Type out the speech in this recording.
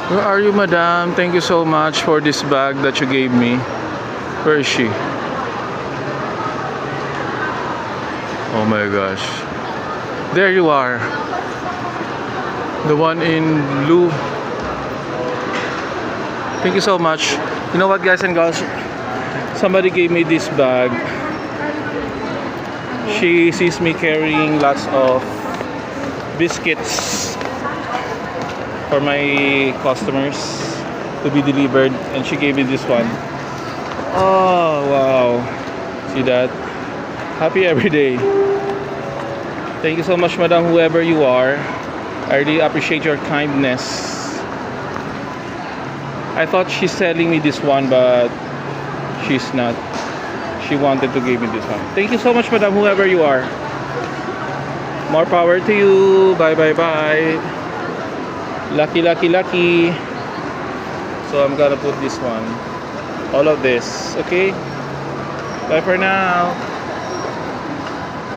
Where are you, madam? Thank you so much for this bag that you gave me. Where is she? Oh my gosh. There you are. The one in blue. Thank you so much. You know what, guys and girls? Somebody gave me this bag. She sees me carrying lots of biscuits for my customers to be delivered, and she gave me this one. Oh wow, see that? Happy every day. Thank you so much, madam, whoever you are. I really appreciate your kindness. I thought she's selling me this one, but she's not. She wanted to give me this one. Thank you so much, madam, whoever you are. More power to you. Bye bye bye. Lucky, lucky, lucky. So I'm gonna put this one, all of this. Okay, bye for now.